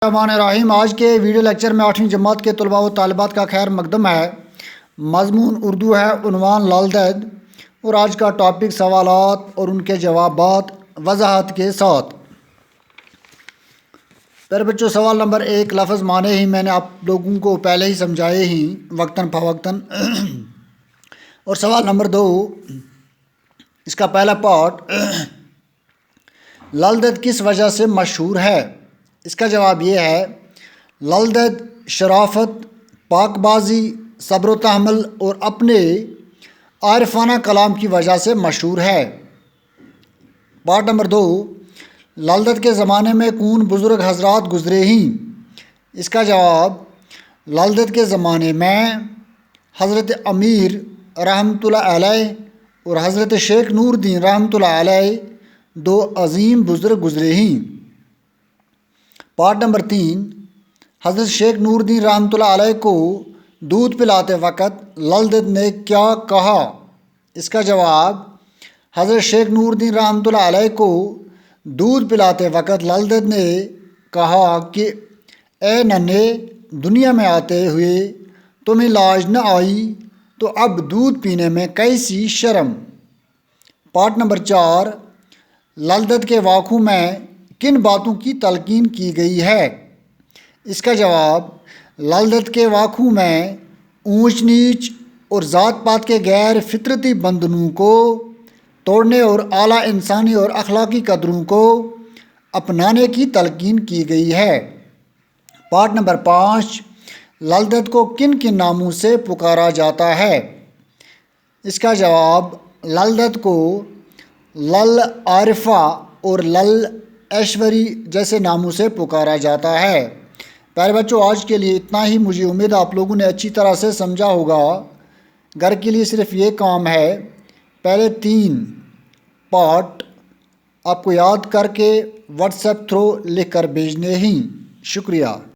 الرحمن الرحیم۔ آج کے ویڈیو لیکچر میں 8ویں جماعت کے طلباء و طالبات کا خیر مقدم ہے۔ مضمون اردو ہے، عنوان لال دید، اور آج کا ٹاپک سوالات اور ان کے جوابات وضاحت کے ساتھ۔ پھر بچوں، سوال نمبر 1 لفظ معنی ہی میں نے آپ لوگوں کو پہلے ہی سمجھائے ہی وقتاً فوقتاً۔ اور سوال نمبر 2 اس کا پہلا پارٹ، لال دید کس وجہ سے مشہور ہے؟ اس کا جواب یہ ہے، لال دید شرافت، پاک بازی، صبر و تحمل اور اپنے عارفانہ کلام کی وجہ سے مشہور ہے۔ پارٹ نمبر 2، لال دید کے زمانے میں کون بزرگ حضرات گزرے ہیں؟ اس کا جواب، لال دید کے زمانے میں حضرت امیر رحمۃ اللہ علیہ اور حضرت شیخ نور الدین رحمۃ اللہ علیہ دو عظیم بزرگ گزرے ہیں۔ پارٹ نمبر 3، حضرت شیخ نور الدین رحمۃ اللہ علیہ کو دودھ پلاتے وقت لال دید نے کیا کہا؟ اس کا جواب، حضرت شیخ نور الدین رحمۃ اللہ علیہ کو دودھ پلاتے وقت لال دید نے کہا کہ اے ننھے، دنیا میں آتے ہوئے تمہیں لاج نہ آئی تو اب دودھ پینے میں کیسی شرم۔ پارٹ نمبر 4، لال دید کے واقعوں میں کن باتوں کی تلقین کی گئی ہے؟ اس کا جواب، لال دید کے واقعوں میں اونچ نیچ اور ذات پات کے غیر فطرتی بندھنوں کو توڑنے اور اعلیٰ انسانی اور اخلاقی قدروں کو اپنانے کی تلقین کی گئی ہے۔ پارٹ نمبر 5، لال دید کو کن کن ناموں سے پکارا جاتا ہے؟ اس کا جواب، لال دید کو لل عارفہ اور لل ایشوری جیسے ناموں سے پکارا جاتا ہے۔ پیارے بچوں، آج کے لیے اتنا ہی۔ مجھے امید آپ لوگوں نے اچھی طرح سے سمجھا ہوگا۔ گھر کے لیے صرف یہ کام ہے، پہلے 3 پارٹ آپ کو یاد کر کے واٹس ایپ تھرو لکھ کر بھیجنے ہیں۔ شکریہ۔